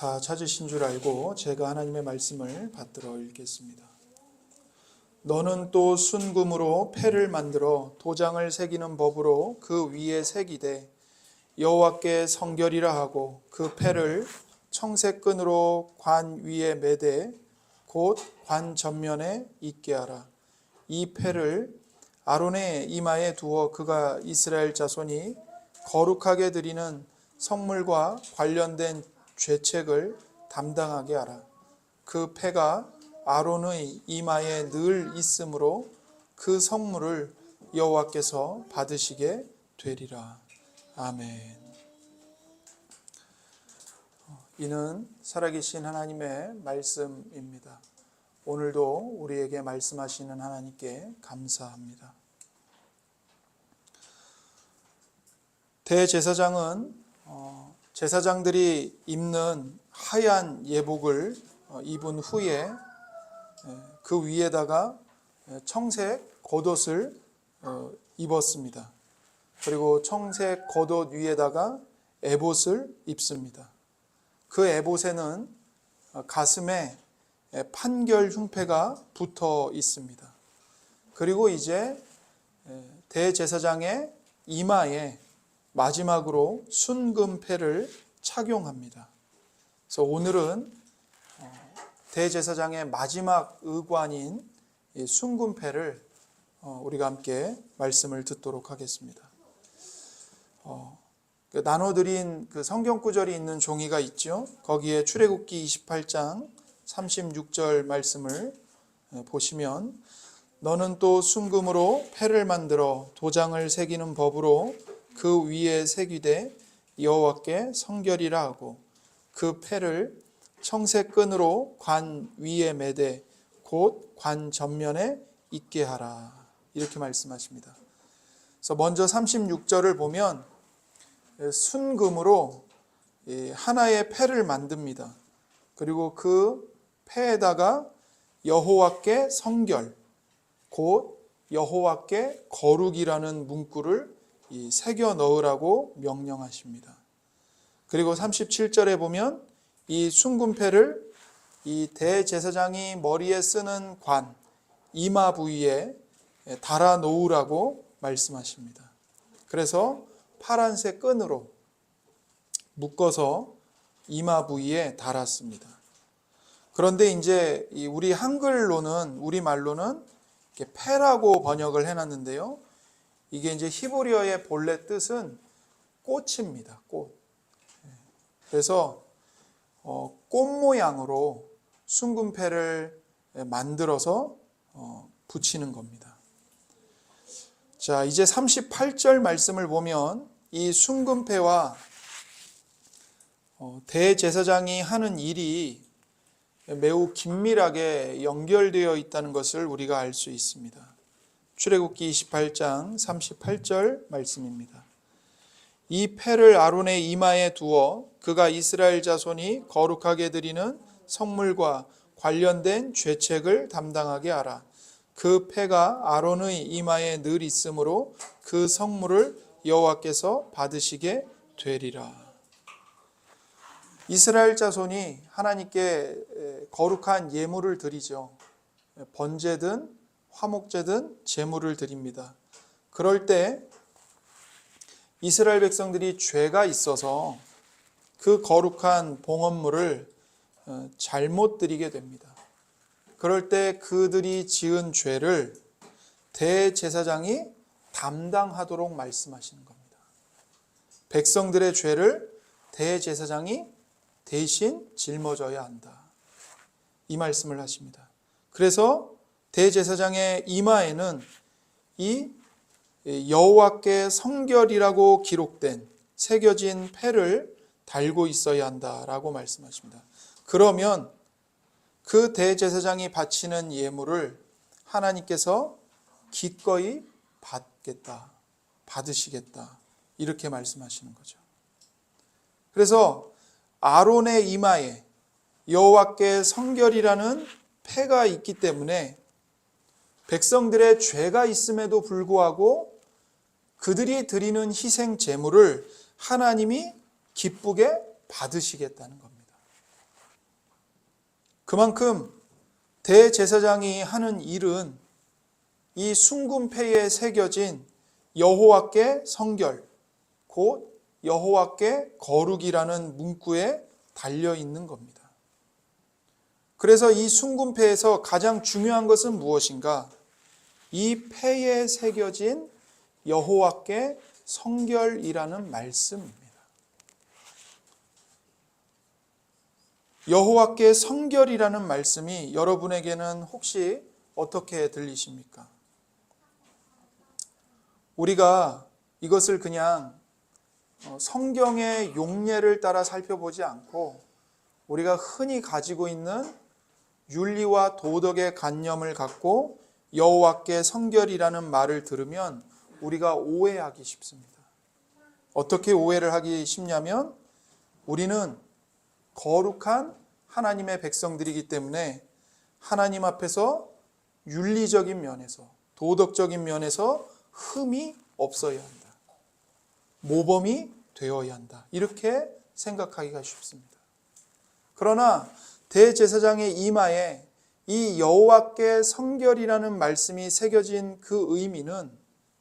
다 찾으신 줄 알고 제가 하나님의 말씀을 받들어 읽겠습니다. 너는 또 순금으로 패를 만들어 도장을 새기는 법으로 그 위에 새기되 여호와께 성결이라 하고 그 패를 청색끈으로 관 위에 매되 곧 관 전면에 있게 하라. 이 패를 아론의 이마에 두어 그가 이스라엘 자손이 거룩하게 드리는 성물과 관련된 죄책을 담당하게 하라. 그 패가 아론의 이마에 늘 있으므로 그 성물을 여호와께서 받으시게 되리라. 아멘. 이는 살아계신 하나님의 말씀입니다. 오늘도 우리에게 말씀하시는 하나님께 감사합니다. 대제사장은 제사장들이 입는 하얀 예복을 입은 후에 그 위에다가 청색 겉옷을 입었습니다. 그리고 청색 겉옷 위에다가 에봇을 입습니다. 그 에봇에는 가슴에 판결 흉패가 붙어 있습니다. 그리고 이제 대제사장의 이마에 마지막으로 순금패를 착용합니다. 그래서 오늘은 대제사장의 마지막 의관인 순금패를 우리가 함께 말씀을 듣도록 하겠습니다. 나눠드린 그 성경 구절이 있는 종이가 있죠. 거기에 출애굽기 28장 36절 말씀을 보시면 너는 또 순금으로 패를 만들어 도장을 새기는 법으로 그 위에 새기되 여호와께 성결이라 하고 그 패를 청색끈으로 관 위에 매되 곧 관 전면에 있게 하라. 이렇게 말씀하십니다. 그래서 먼저 36절을 보면 순금으로 하나의 패를 만듭니다. 그리고 그 패에다가 여호와께 성결, 곧 여호와께 거룩이라는 문구를 새겨 넣으라고 명령하십니다. 그리고 37절에 보면 이 순금패를 이 대제사장이 머리에 쓰는 관, 이마 부위에 달아 놓으라고 말씀하십니다. 그래서 파란색 끈으로 묶어서 이마 부위에 달았습니다. 그런데 이제 우리 한글로는, 우리말로는 이렇게 패라고 번역을 해놨는데요. 이게 이제 히브리어의 본래 뜻은 꽃입니다. 꽃. 그래서 꽃 모양으로 순금패를 만들어서 붙이는 겁니다. 자, 이제 38절 말씀을 보면 이 순금패와 대제사장이 하는 일이 매우 긴밀하게 연결되어 있다는 것을 우리가 알 수 있습니다. 출애굽기 28장 38절 말씀입니다. 이 패를 아론의 이마에 두어 그가 이스라엘 자손이 거룩하게 드리는 성물과 관련된 죄책을 담당하게 하라. 그 패가 아론의 이마에 늘 있으므로 그 성물을 여호와께서 받으시게 되리라. 이스라엘 자손이 하나님께 거룩한 예물을 드리죠. 번제든 화목제든 제물을 드립니다. 그럴 때 이스라엘 백성들이 죄가 있어서 그 거룩한 봉헌물을 잘못 드리게 됩니다. 그럴 때 그들이 지은 죄를 대제사장이 담당하도록 말씀하시는 겁니다. 백성들의 죄를 대제사장이 대신 짊어져야 한다. 이 말씀을 하십니다. 그래서 대제사장의 이마에는 이 여호와께 성결이라고 기록된 새겨진 패를 달고 있어야 한다라고 말씀하십니다. 그러면 그 대제사장이 바치는 예물을 하나님께서 기꺼이 받으시겠다. 이렇게 말씀하시는 거죠. 그래서 아론의 이마에 여호와께 성결이라는 패가 있기 때문에 백성들의 죄가 있음에도 불구하고 그들이 드리는 희생 제물을 하나님이 기쁘게 받으시겠다는 겁니다. 그만큼 대제사장이 하는 일은 이 순금패에 새겨진 여호와께 성결, 곧 여호와께 거룩이라는 문구에 달려 있는 겁니다. 그래서 이 순금패에서 가장 중요한 것은 무엇인가? 이 패에 새겨진 여호와께 성결이라는 말씀입니다. 여호와께 성결이라는 말씀이 여러분에게는 혹시 어떻게 들리십니까? 우리가 이것을 그냥 성경의 용례를 따라 살펴보지 않고 우리가 흔히 가지고 있는 윤리와 도덕의 관념을 갖고 여호와께 성결이라는 말을 들으면 우리가 오해하기 쉽습니다. 어떻게 오해를 하기 쉽냐면 우리는 거룩한 하나님의 백성들이기 때문에 하나님 앞에서 윤리적인 면에서 도덕적인 면에서 흠이 없어야 한다. 모범이 되어야 한다. 이렇게 생각하기가 쉽습니다. 그러나 대제사장의 이마에 이 여호와께 성결이라는 말씀이 새겨진 그 의미는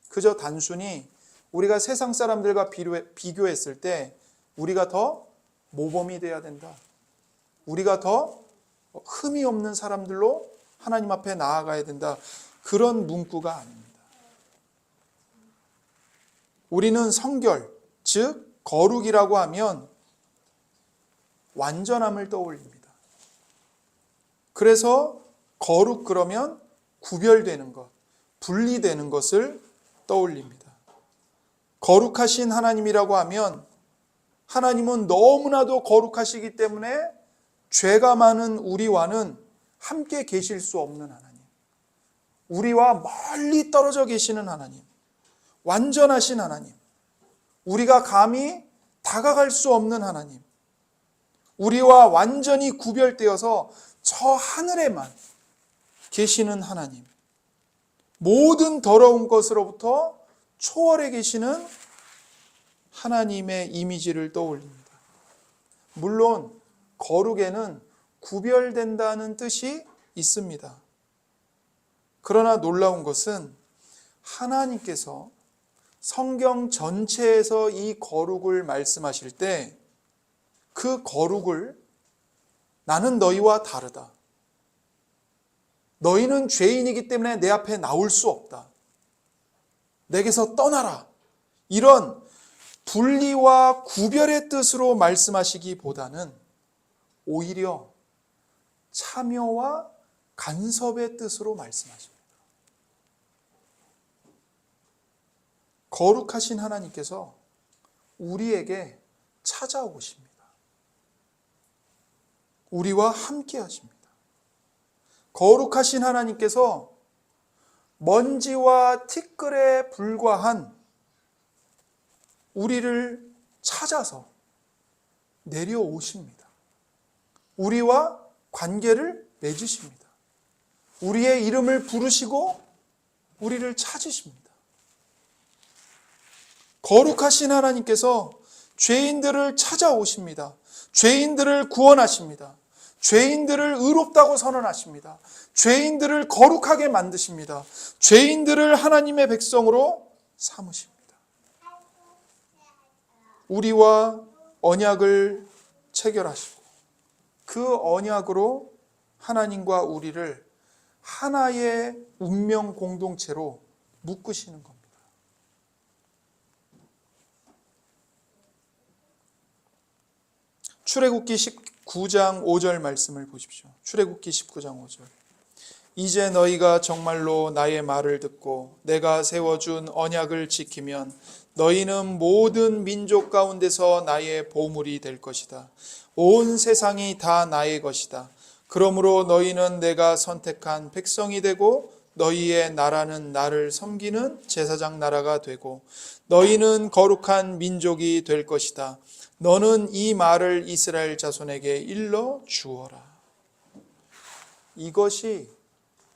그저 단순히 우리가 세상 사람들과 비교했을 때 우리가 더 모범이 되어야 된다. 우리가 더 흠이 없는 사람들로 하나님 앞에 나아가야 된다. 그런 문구가 아닙니다. 우리는 성결, 즉 거룩이라고 하면 완전함을 떠올립니다. 그래서 거룩 그러면 구별되는 것, 분리되는 것을 떠올립니다. 거룩하신 하나님이라고 하면 하나님은 너무나도 거룩하시기 때문에 죄가 많은 우리와는 함께 계실 수 없는 하나님, 우리와 멀리 떨어져 계시는 하나님, 완전하신 하나님, 우리가 감히 다가갈 수 없는 하나님, 우리와 완전히 구별되어서 저 하늘에만 계시는 하나님, 모든 더러운 것으로부터 초월해 계시는 하나님의 이미지를 떠올립니다. 물론 거룩에는 구별된다는 뜻이 있습니다. 그러나 놀라운 것은 하나님께서 성경 전체에서 이 거룩을 말씀하실 때 그 거룩을 나는 너희와 다르다. 너희는 죄인이기 때문에 내 앞에 나올 수 없다. 내게서 떠나라. 이런 분리와 구별의 뜻으로 말씀하시기보다는 오히려 참여와 간섭의 뜻으로 말씀하십니다. 거룩하신 하나님께서 우리에게 찾아오십니다. 우리와 함께 하십니다. 거룩하신 하나님께서 먼지와 티끌에 불과한 우리를 찾아서 내려오십니다. 우리와 관계를 맺으십니다. 우리의 이름을 부르시고 우리를 찾으십니다. 거룩하신 하나님께서 죄인들을 찾아오십니다. 죄인들을 구원하십니다. 죄인들을 의롭다고 선언하십니다. 죄인들을 거룩하게 만드십니다. 죄인들을 하나님의 백성으로 삼으십니다. 우리와 언약을 체결하시고 그 언약으로 하나님과 우리를 하나의 운명 공동체로 묶으시는 겁니다. 출애굽기 19장 5절 말씀을 보십시오. 출애굽기 19장 5절. 이제 너희가 정말로 나의 말을 듣고 내가 세워준 언약을 지키면 너희는 모든 민족 가운데서 나의 보물이 될 것이다. 온 세상이 다 나의 것이다. 그러므로 너희는 내가 선택한 백성이 되고 너희의 나라는 나를 섬기는 제사장 나라가 되고 너희는 거룩한 민족이 될 것이다. 너는 이 말을 이스라엘 자손에게 일러 주어라. 이것이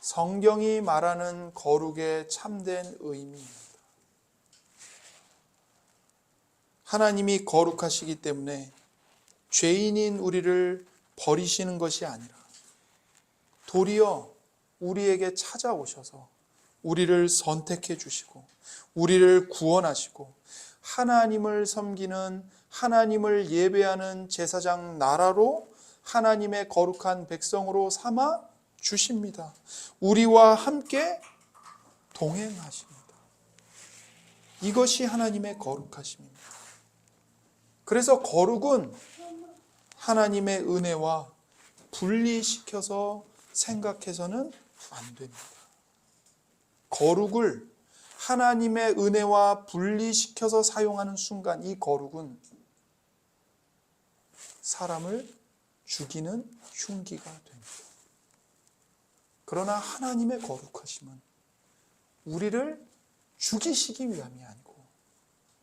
성경이 말하는 거룩의 참된 의미입니다. 하나님이 거룩하시기 때문에 죄인인 우리를 버리시는 것이 아니라 도리어 우리에게 찾아오셔서 우리를 선택해 주시고 우리를 구원하시고 하나님을 섬기는, 하나님을 예배하는 제사장 나라로 하나님의 거룩한 백성으로 삼아 주십니다. 우리와 함께 동행하십니다. 이것이 하나님의 거룩하심입니다. 그래서 거룩은 하나님의 은혜와 분리시켜서 생각해서는 안 됩니다. 거룩을 하나님의 은혜와 분리시켜서 사용하는 순간 이 거룩은 사람을 죽이는 흉기가 됩니다. 그러나 하나님의 거룩하심은 우리를 죽이시기 위함이 아니고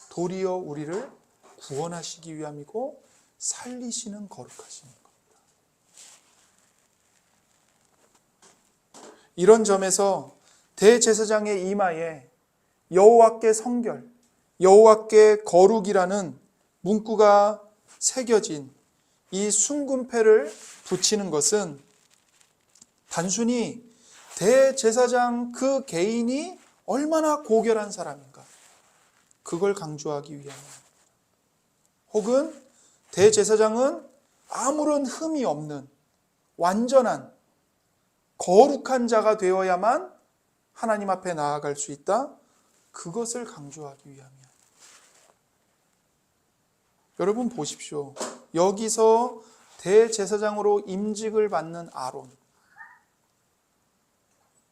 도리어 우리를 구원하시기 위함이고 살리시는 거룩하심인 겁니다. 이런 점에서 대제사장의 이마에 여호와께 성결, 여호와께 거룩이라는 문구가 새겨진 이 순금패를 붙이는 것은 단순히 대제사장 그 개인이 얼마나 고결한 사람인가 그걸 강조하기 위함입니다. 혹은 대제사장은 아무런 흠이 없는 완전한 거룩한 자가 되어야만 하나님 앞에 나아갈 수 있다. 그것을 강조하기 위함이야. 여러분 보십시오. 여기서 대제사장으로 임직을 받는 아론.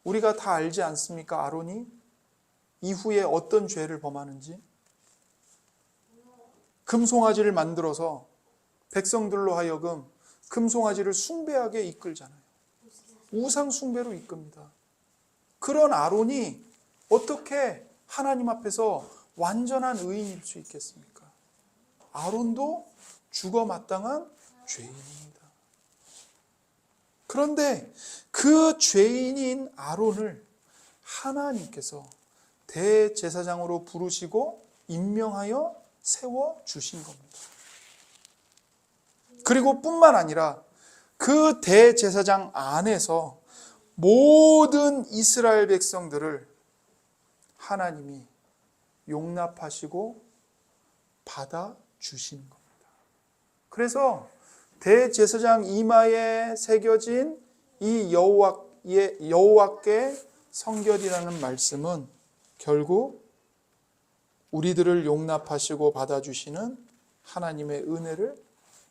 우리가 다 알지 않습니까? 아론이 이후에 어떤 죄를 범하는지. 금송아지를 만들어서 백성들로 하여금 금송아지를 숭배하게 이끌잖아요. 우상 숭배로 이끕니다. 그런 아론이 어떻게 하나님 앞에서 완전한 의인일 수 있겠습니까? 아론도 죽어 마땅한 죄인입니다. 그런데 그 죄인인 아론을 하나님께서 대제사장으로 부르시고 임명하여 세워주신 겁니다. 그리고 뿐만 아니라 그 대제사장 안에서 모든 이스라엘 백성들을 하나님이 용납하시고 받아주시는 겁니다. 그래서 대제사장 이마에 새겨진 이 여호와께 성결이라는 말씀은 결국 우리들을 용납하시고 받아주시는 하나님의 은혜를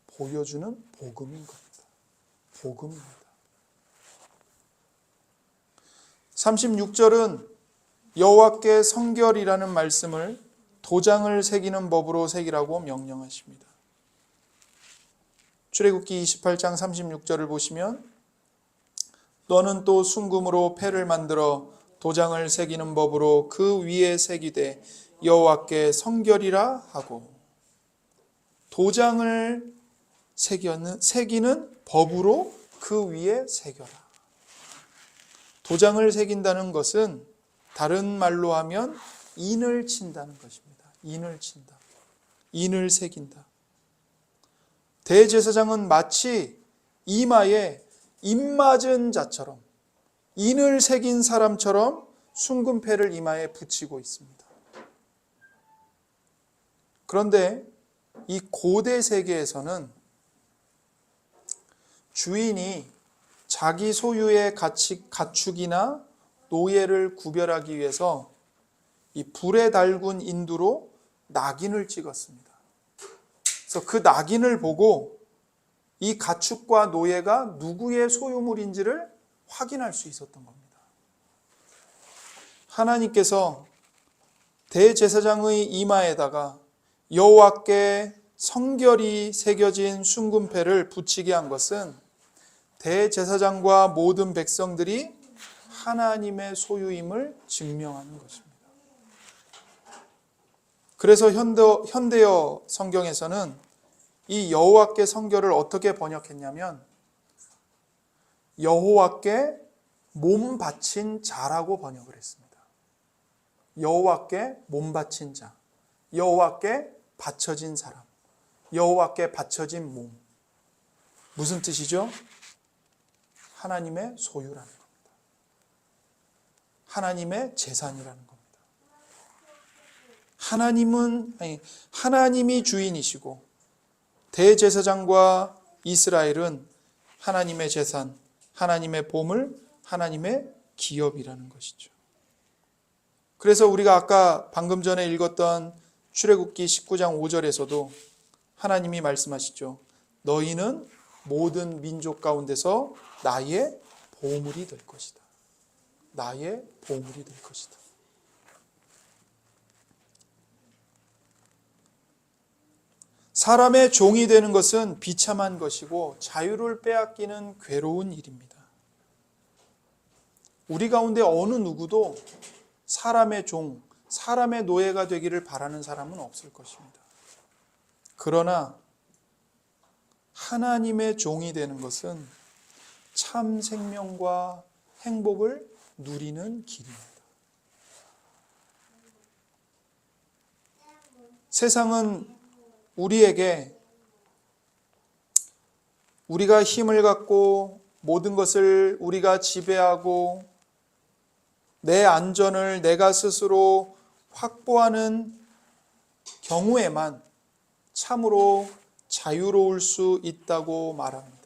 보여주는 복음인 겁니다. 복음입니다. 36절은 여호와께 성결이라는 말씀을 도장을 새기는 법으로 새기라고 명령하십니다. 출애굽기 28장 36절을 보시면 너는 또 순금으로 패를 만들어 도장을 새기는 법으로 그 위에 새기되 여호와께 성결이라 하고 도장을 새기는 법으로 그 위에 새겨라. 도장을 새긴다는 것은 다른 말로 하면 인을 친다는 것입니다. 인을 친다. 인을 새긴다. 대제사장은 마치 이마에 입맞은 자처럼 인을 새긴 사람처럼 순금패를 이마에 붙이고 있습니다. 그런데 이 고대 세계에서는 주인이 자기 소유의 가축이나 노예를 구별하기 위해서 이 불에 달군 인두로 낙인을 찍었습니다. 그래서 그 낙인을 보고 이 가축과 노예가 누구의 소유물인지를 확인할 수 있었던 겁니다. 하나님께서 대제사장의 이마에다가 여호와께 성결이 새겨진 순금패를 붙이게 한 것은 대제사장과 모든 백성들이 하나님의 소유임을 증명하는 것입니다. 그래서 현대어 성경에서는 이 여호와께 성결을 어떻게 번역했냐면 여호와께 몸 바친 자라고 번역을 했습니다. 여호와께 몸 바친 자, 여호와께 바쳐진 사람, 여호와께 바쳐진 몸. 무슨 뜻이죠? 하나님의 소유라는 겁니다. 하나님의 재산이라는 겁니다. 하나님이 주인이시고 대제사장과 이스라엘은 하나님의 재산, 하나님의 보물, 하나님의 기업이라는 것이죠. 그래서 우리가 아까 방금 전에 읽었던 출애굽기 19장 5절에서도 하나님이 말씀하시죠. 너희는 모든 민족 가운데서 나의 보물이 될 것이다. 나의 보물이 될 것이다. 사람의 종이 되는 것은 비참한 것이고 자유를 빼앗기는 괴로운 일입니다. 우리 가운데 어느 누구도 사람의 종, 사람의 노예가 되기를 바라는 사람은 없을 것입니다. 그러나 하나님의 종이 되는 것은 참 생명과 행복을 누리는 길입니다. 세상은 우리에게 우리가 힘을 갖고 모든 것을 우리가 지배하고 내 안전을 내가 스스로 확보하는 경우에만 참으로 자유로울 수 있다고 말합니다.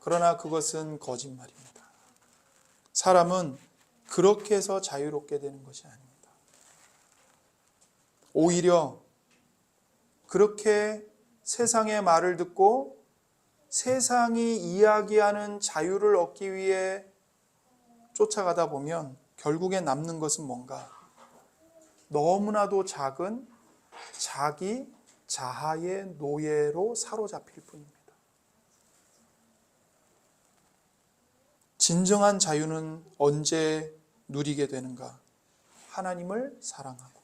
그러나 그것은 거짓말입니다. 사람은 그렇게 해서 자유롭게 되는 것이 아닙니다. 오히려 그렇게 세상의 말을 듣고 세상이 이야기하는 자유를 얻기 위해 쫓아가다 보면 결국에 남는 것은 뭔가? 너무나도 작은 자기 자아의 노예로 사로잡힐 뿐입니다. 진정한 자유는 언제 누리게 되는가? 하나님을 사랑하고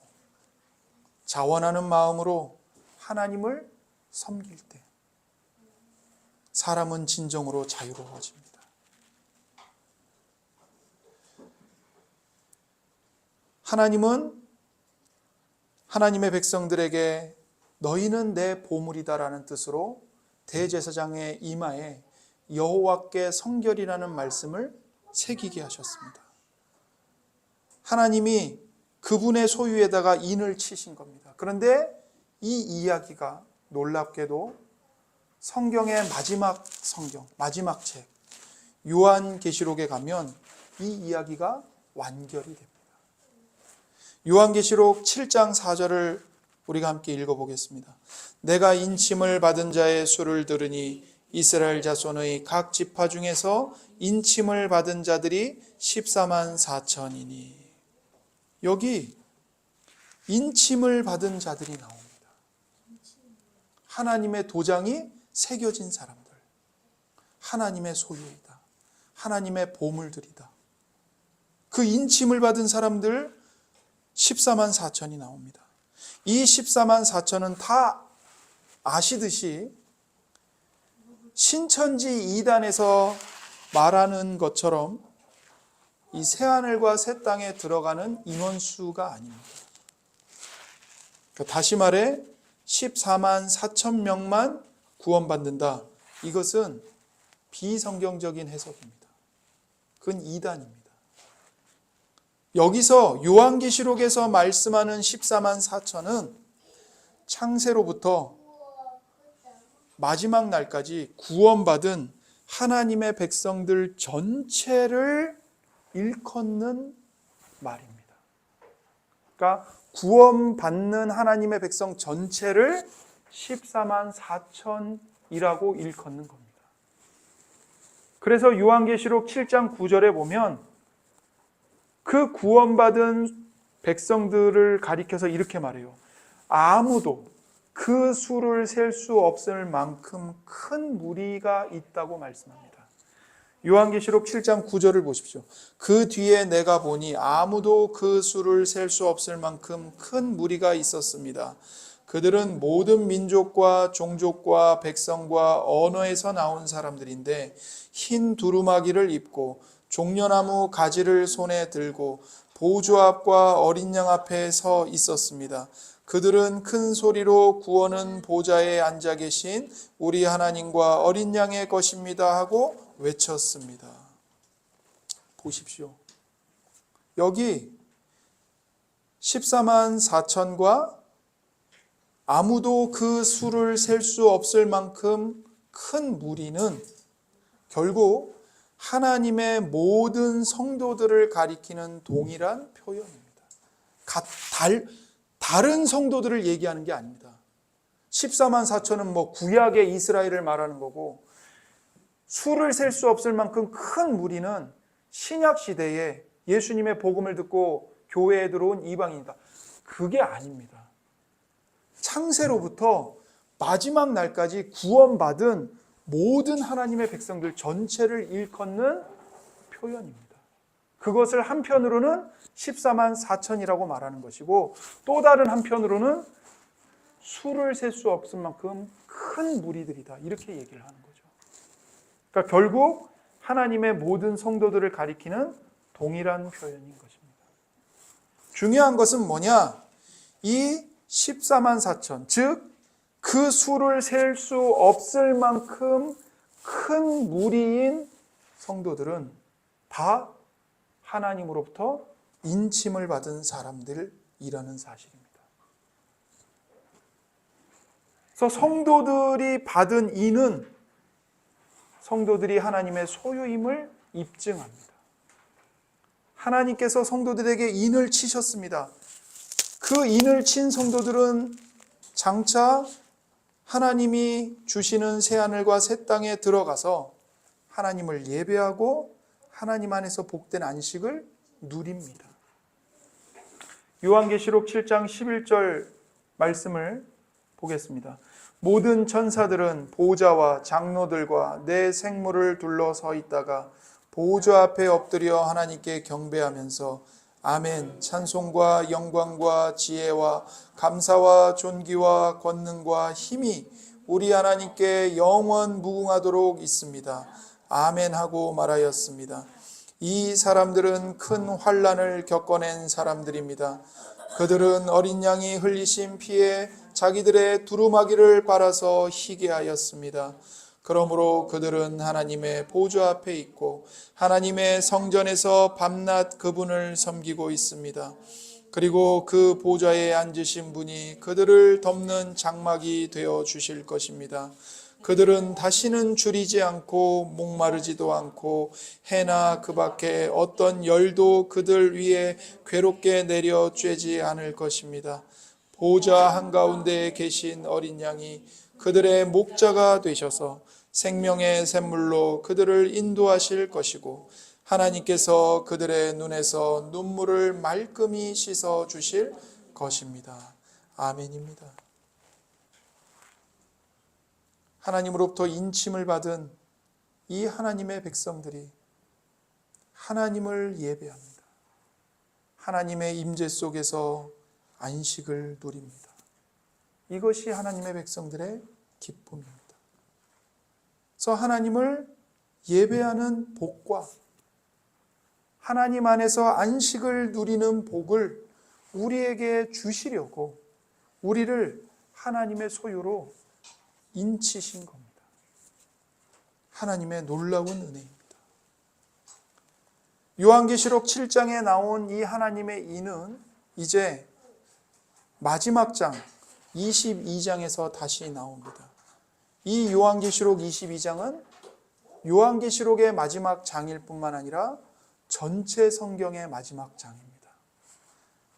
자원하는 마음으로 하나님을 섬길 때 사람은 진정으로 자유로워집니다. 하나님은 하나님의 백성들에게 너희는 내 보물이다라는 뜻으로 대제사장의 이마에 여호와께 성결이라는 말씀을 새기게 하셨습니다. 하나님이 그분의 소유에다가 인을 치신 겁니다. 그런데 이 이야기가 놀랍게도 성경의 마지막 책 요한계시록에 가면 이 이야기가 완결이 됩니다. 요한계시록 7장 4절을 우리가 함께 읽어보겠습니다. 내가 인침을 받은 자의 수를 들으니 이스라엘 자손의 각 지파 중에서 인침을 받은 자들이 14만 4천이니 여기 인침을 받은 자들이 나옵니다. 하나님의 도장이 새겨진 사람들, 하나님의 소유이다, 하나님의 보물들이다. 그 인침을 받은 사람들 14만 4천이 나옵니다. 이 14만 4천은 다 아시듯이 신천지 2단에서 말하는 것처럼 이 새하늘과 새 땅에 들어가는 인원수가 아닙니다. 그러니까 다시 말해 14만 4천 명만 구원받는다. 이것은 비성경적인 해석입니다. 그건 2단입니다. 여기서 요한계시록에서 말씀하는 14만 4천은 창세로부터 마지막 날까지 구원받은 하나님의 백성들 전체를 일컫는 말입니다. 그러니까 구원받는 하나님의 백성 전체를 14만 4천이라고 일컫는 겁니다. 그래서 요한계시록 7장 9절에 보면 그 구원받은 백성들을 가리켜서 이렇게 말해요. 아무도 그 수를 셀 수 없을 만큼 큰 무리가 있다고 말씀합니다. 요한계시록 7장 9절을 보십시오. 그 뒤에 내가 보니 아무도 그 수를 셀 수 없을 만큼 큰 무리가 있었습니다. 그들은 모든 민족과 종족과 백성과 언어에서 나온 사람들인데 흰 두루마기를 입고 종려나무 가지를 손에 들고 보좌 앞과 어린 양 앞에 서 있었습니다. 그들은 큰 소리로 구원은 보좌에 앉아 계신 우리 하나님과 어린 양의 것입니다 하고 외쳤습니다. 보십시오. 여기 14만 4천과 아무도 그 수를 셀 수 없을 만큼 큰 무리는 결국 하나님의 모든 성도들을 가리키는 동일한 표현입니다. 다른 성도들을 얘기하는 게 아닙니다. 14만 4천은 뭐 구약의 이스라엘을 말하는 거고, 수를 셀 수 없을 만큼 큰 무리는 신약 시대에 예수님의 복음을 듣고 교회에 들어온 이방인이다. 그게 아닙니다. 창세로부터 마지막 날까지 구원받은 모든 하나님의 백성들 전체를 일컫는 표현입니다. 그것을 한편으로는 14만 4천이라고 말하는 것이고, 또 다른 한편으로는 수를 셀 수 없을 만큼 큰 무리들이다, 이렇게 얘기를 하는 거죠. 그러니까 결국 하나님의 모든 성도들을 가리키는 동일한 표현인 것입니다. 중요한 것은 뭐냐? 이 14만 4천, 즉 그 수를 셀 수 없을 만큼 큰 무리인 성도들은 다 하나님으로부터 인침을 받은 사람들이라는 사실입니다. 그래서 성도들이 받은 인은 성도들이 하나님의 소유임을 입증합니다. 하나님께서 성도들에게 인을 치셨습니다. 그 인을 친 성도들은 장차 하나님이 주시는 새하늘과 새 땅에 들어가서 하나님을 예배하고 하나님 안에서 복된 안식을 누립니다. 요한계시록 7장 11절 말씀을 보겠습니다. 모든 천사들은 보좌와 장로들과 내 생물을 둘러서 있다가 보좌 앞에 엎드려 하나님께 경배하면서 아멘, 찬송과 영광과 지혜와 감사와 존귀와 권능과 힘이 우리 하나님께 영원 무궁하도록 있습니다. 아멘 하고 말하였습니다. 이 사람들은 큰 환난을 겪어낸 사람들입니다. 그들은 어린 양이 흘리신 피에 자기들의 두루마기를 빨아서 희게 하였습니다. 그러므로 그들은 하나님의 보좌 앞에 있고 하나님의 성전에서 밤낮 그분을 섬기고 있습니다. 그리고 그 보좌에 앉으신 분이 그들을 덮는 장막이 되어 주실 것입니다. 그들은 다시는 줄이지 않고 목마르지도 않고 해나 그 밖에 어떤 열도 그들 위에 괴롭게 내려 쬐지 않을 것입니다. 보좌 한가운데에 계신 어린 양이 그들의 목자가 되셔서 생명의 샘물로 그들을 인도하실 것이고 하나님께서 그들의 눈에서 눈물을 말끔히 씻어 주실 것입니다. 아멘입니다. 하나님으로부터 인침을 받은 이 하나님의 백성들이 하나님을 예배합니다. 하나님의 임재 속에서 안식을 누립니다. 이것이 하나님의 백성들의 기쁨입니다. 그래서 하나님을 예배하는 복과 하나님 안에서 안식을 누리는 복을 우리에게 주시려고 우리를 하나님의 소유로 인치신 겁니다. 하나님의 놀라운 은혜입니다. 요한계시록 7장에 나온 이 하나님의 인은 이제 마지막 장 22장에서 다시 나옵니다. 이 요한계시록 22장은 요한계시록의 마지막 장일 뿐만 아니라 전체 성경의 마지막 장입니다.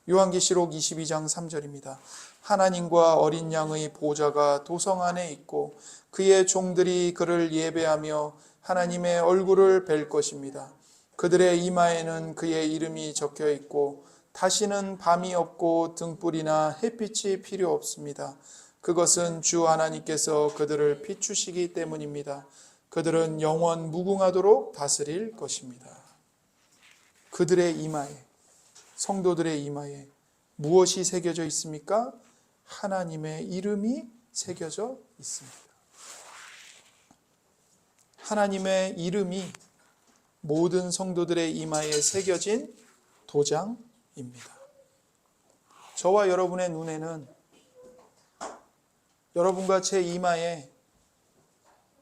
요한계시록 22장 3절입니다. 하나님과 어린 양의 보좌가 도성 안에 있고 그의 종들이 그를 예배하며 하나님의 얼굴을 뵐 것입니다. 그들의 이마에는 그의 이름이 적혀 있고 다시는 밤이 없고 등불이나 햇빛이 필요 없습니다. 그것은 주 하나님께서 그들을 비추시기 때문입니다. 그들은 영원 무궁하도록 다스릴 것입니다. 그들의 이마에, 성도들의 이마에 무엇이 새겨져 있습니까? 하나님의 이름이 새겨져 있습니다. 하나님의 이름이 모든 성도들의 이마에 새겨진 도장입니다. 저와 여러분의 눈에는 여러분과 제 이마에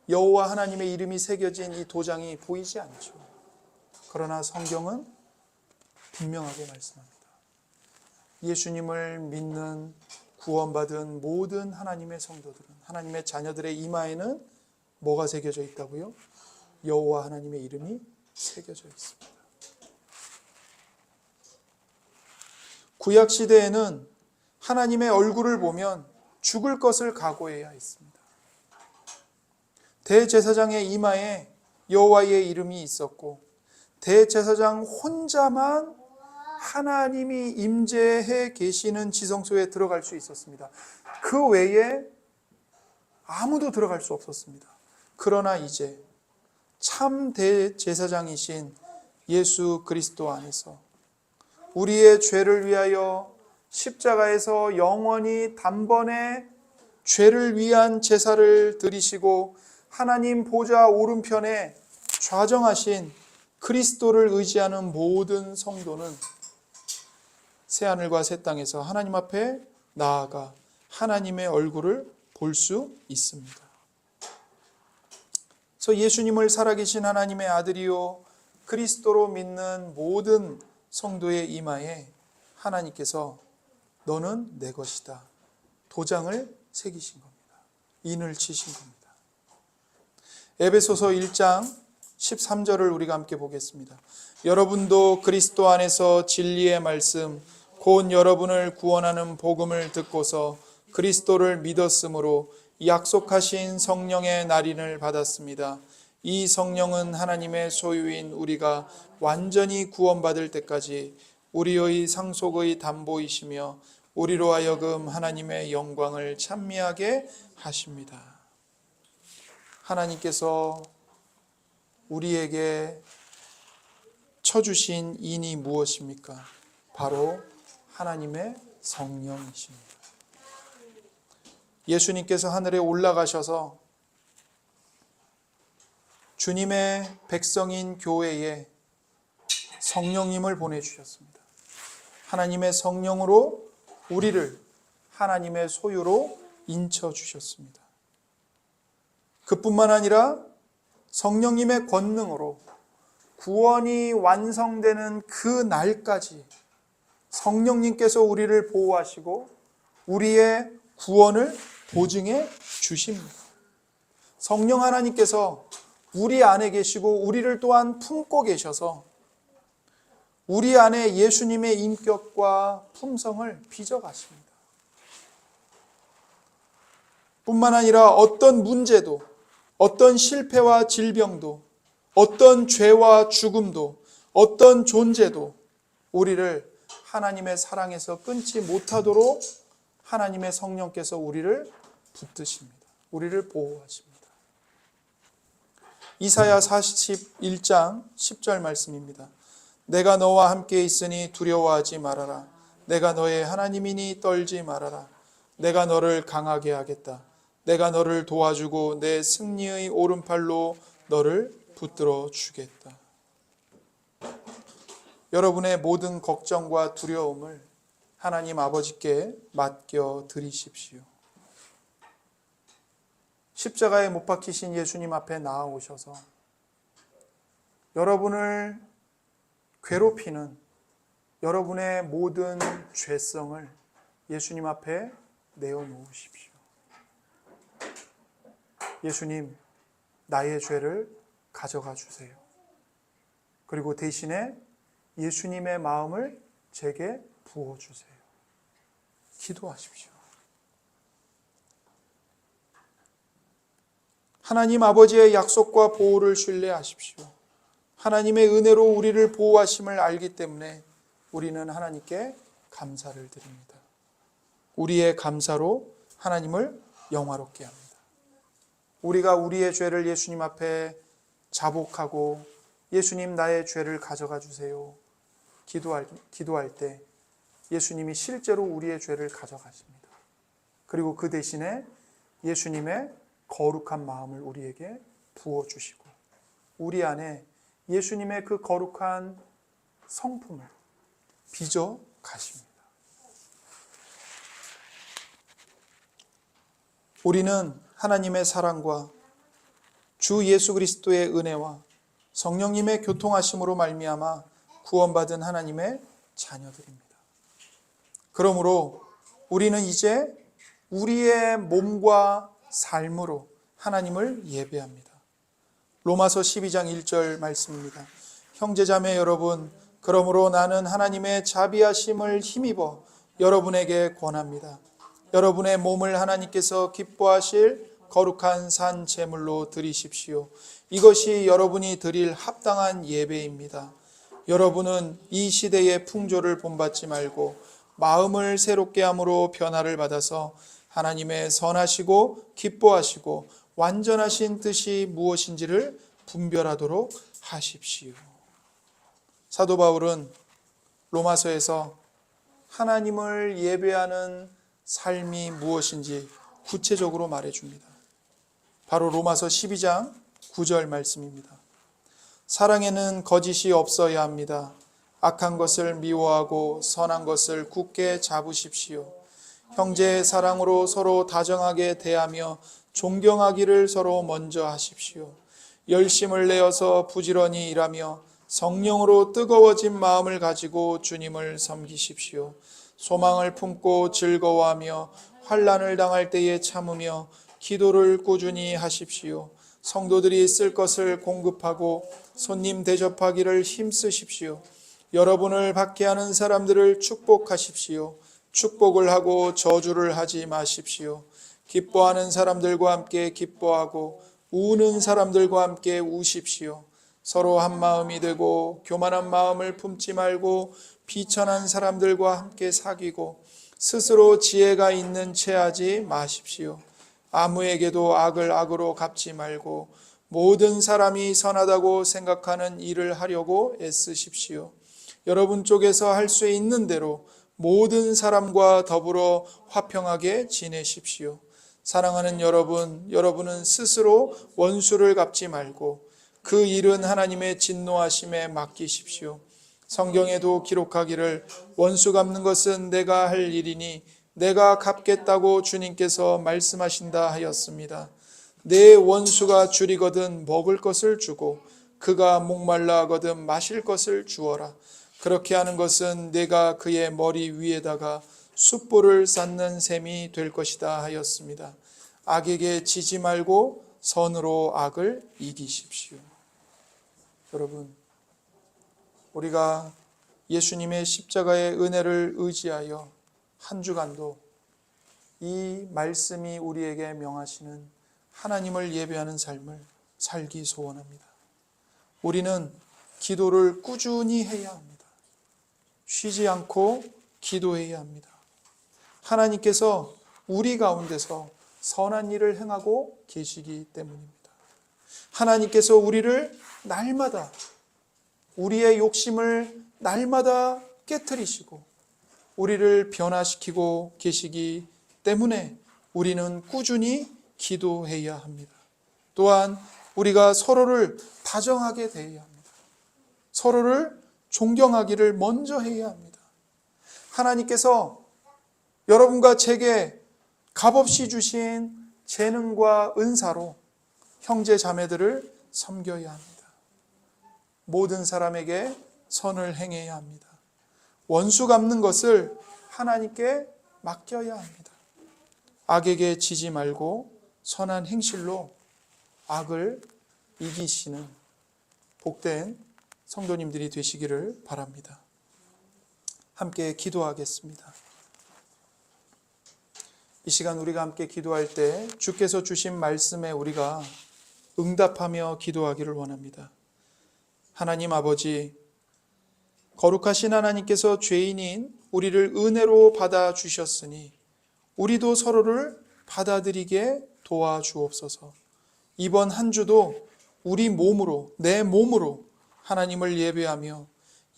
여호와 하나님의 이름이 새겨진 이 도장이 보이지 않죠. 그러나 성경은 분명하게 말씀합니다. 예수님을 믿는 구원받은 모든 하나님의 성도들은, 하나님의 자녀들의 이마에는 뭐가 새겨져 있다고요? 여호와 하나님의 이름이 새겨져 있습니다. 구약 시대에는 하나님의 얼굴을 보면 죽을 것을 각오해야 했습니다. 대제사장의 이마에 여호와의 이름이 있었고, 대제사장 혼자만 하나님이 임재해 계시는 지성소에 들어갈 수 있었습니다. 그 외에 아무도 들어갈 수 없었습니다. 그러나 이제 참 대제사장이신 예수 그리스도 안에서 우리의 죄를 위하여 십자가에서 영원히 단번에 죄를 위한 제사를 드리시고 하나님 보좌 오른편에 좌정하신 그리스도를 의지하는 모든 성도는 새하늘과 새 땅에서 하나님 앞에 나아가 하나님의 얼굴을 볼 수 있습니다. 그래서 예수님을 살아계신 하나님의 아들이요 그리스도로 믿는 모든 성도의 이마에 하나님께서 너는 내 것이다 도장을 새기신 겁니다. 인을 치신 겁니다. 에베소서 1장 13절을 우리가 함께 보겠습니다. 여러분도 그리스도 안에서 진리의 말씀 곧 여러분을 구원하는 복음을 듣고서 그리스도를 믿었으므로 약속하신 성령의 날인을 받았습니다. 이 성령은 하나님의 소유인 우리가 완전히 구원받을 때까지 우리의 상속의 담보이시며 우리로 하여금 하나님의 영광을 찬미하게 하십니다. 하나님께서 우리에게 쳐주신 인이 무엇입니까? 바로 하나님의 성령이십니다. 예수님께서 하늘에 올라가셔서 주님의 백성인 교회에 성령님을 보내주셨습니다. 하나님의 성령으로 우리를 하나님의 소유로 인쳐주셨습니다. 그뿐만 아니라 성령님의 권능으로 구원이 완성되는 그 날까지 성령님께서 우리를 보호하시고 우리의 구원을 보증해 주십니다. 성령 하나님께서 우리 안에 계시고 우리를 또한 품고 계셔서 우리 안에 예수님의 인격과 품성을 빚어가십니다. 뿐만 아니라 어떤 문제도, 어떤 실패와 질병도, 어떤 죄와 죽음도, 어떤 존재도 우리를 하나님의 사랑에서 끊지 못하도록 하나님의 성령께서 우리를 붙드십니다. 우리를 보호하십니다. 이사야 41장 10절 말씀입니다. 내가 너와 함께 있으니 두려워하지 말아라. 내가 너의 하나님이니 떨지 말아라. 내가 너를 강하게 하겠다. 내가 너를 도와주고 내 승리의 오른팔로 너를 붙들어 주겠다. 여러분의 모든 걱정과 두려움을 하나님 아버지께 맡겨 드리십시오. 십자가에 못 박히신 예수님 앞에 나아오셔서 여러분을 괴롭히는 여러분의 모든 죄성을 예수님 앞에 내어놓으십시오. 예수님, 나의 죄를 가져가 주세요. 그리고 대신에 예수님의 마음을 제게 부어주세요. 기도하십시오. 하나님 아버지의 약속과 보호를 신뢰하십시오. 하나님의 은혜로 우리를 보호하심을 알기 때문에 우리는 하나님께 감사를 드립니다. 우리의 감사로 하나님을 영화롭게 합니다. 우리가 우리의 죄를 예수님 앞에 자복하고 예수님 나의 죄를 가져가 주세요. 기도할 때 예수님이 실제로 우리의 죄를 가져가십니다. 그리고 그 대신에 예수님의 거룩한 마음을 우리에게 부어주시고 우리 안에 예수님의 그 거룩한 성품을 빚어 가십니다. 우리는 하나님의 사랑과 주 예수 그리스도의 은혜와 성령님의 교통하심으로 말미암아 구원받은 하나님의 자녀들입니다. 그러므로 우리는 이제 우리의 몸과 삶으로 하나님을 예배합니다. 로마서 12장 1절 말씀입니다. 형제자매 여러분, 그러므로 나는 하나님의 자비하심을 힘입어 여러분에게 권합니다. 여러분의 몸을 하나님께서 기뻐하실 거룩한 산 제물로 드리십시오. 이것이 여러분이 드릴 합당한 예배입니다. 여러분은 이 시대의 풍조를 본받지 말고 마음을 새롭게 함으로 변화를 받아서 하나님의 선하시고 기뻐하시고 완전하신 뜻이 무엇인지를 분별하도록 하십시오. 사도 바울은 로마서에서 하나님을 예배하는 삶이 무엇인지 구체적으로 말해줍니다. 바로 로마서 12장 9절 말씀입니다. 사랑에는 거짓이 없어야 합니다. 악한 것을 미워하고 선한 것을 굳게 잡으십시오. 형제의 사랑으로 서로 다정하게 대하며 존경하기를 서로 먼저 하십시오. 열심을 내어서 부지런히 일하며 성령으로 뜨거워진 마음을 가지고 주님을 섬기십시오. 소망을 품고 즐거워하며 환난을 당할 때에 참으며 기도를 꾸준히 하십시오. 성도들이 쓸 것을 공급하고 손님 대접하기를 힘쓰십시오. 여러분을 박해하는 사람들을 축복하십시오. 축복을 하고 저주를 하지 마십시오. 기뻐하는 사람들과 함께 기뻐하고 우는 사람들과 함께 우십시오. 서로 한 마음이 되고 교만한 마음을 품지 말고 비천한 사람들과 함께 사귀고 스스로 지혜가 있는 채 하지 마십시오. 아무에게도 악을 악으로 갚지 말고 모든 사람이 선하다고 생각하는 일을 하려고 애쓰십시오. 여러분 쪽에서 할 수 있는 대로 모든 사람과 더불어 화평하게 지내십시오. 사랑하는 여러분, 여러분은 스스로 원수를 갚지 말고 그 일은 하나님의 진노하심에 맡기십시오. 성경에도 기록하기를 원수 갚는 것은 내가 할 일이니 내가 갚겠다고 주님께서 말씀하신다 하였습니다. 내 원수가 줄이거든 먹을 것을 주고 그가 목말라 하거든 마실 것을 주어라. 그렇게 하는 것은 내가 그의 머리 위에다가 숯불을 쌓는 셈이 될 것이다 하였습니다. 악에게 지지 말고 선으로 악을 이기십시오. 여러분, 우리가 예수님의 십자가의 은혜를 의지하여 한 주간도 이 말씀이 우리에게 명하시는 하나님을 예배하는 삶을 살기 소원합니다. 우리는 기도를 꾸준히 해야 합니다. 쉬지 않고 기도해야 합니다. 하나님께서 우리 가운데서 선한 일을 행하고 계시기 때문입니다. 하나님께서 우리를 날마다 우리의 욕심을 날마다 깨트리시고 우리를 변화시키고 계시기 때문에 우리는 꾸준히 기도해야 합니다. 또한 우리가 서로를 다정하게 대해야 합니다. 서로를 존경하기를 먼저 해야 합니다. 하나님께서 여러분과 제게 값없이 주신 재능과 은사로 형제 자매들을 섬겨야 합니다. 모든 사람에게 선을 행해야 합니다. 원수 갚는 것을 하나님께 맡겨야 합니다. 악에게 지지 말고 선한 행실로 악을 이기시는 복된 성도님들이 되시기를 바랍니다. 함께 기도하겠습니다. 이 시간 우리가 함께 기도할 때 주께서 주신 말씀에 우리가 응답하며 기도하기를 원합니다. 하나님 아버지, 거룩하신 하나님께서 죄인인 우리를 은혜로 받아주셨으니 우리도 서로를 받아들이게 도와주옵소서. 이번 한 주도 우리 몸으로, 내 몸으로 하나님을 예배하며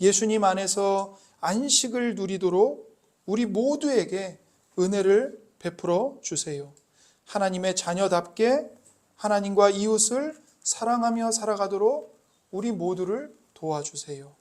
예수님 안에서 안식을 누리도록 우리 모두에게 은혜를 베풀어 주세요. 하나님의 자녀답게 하나님과 이웃을 사랑하며 살아가도록 우리 모두를 도와주세요.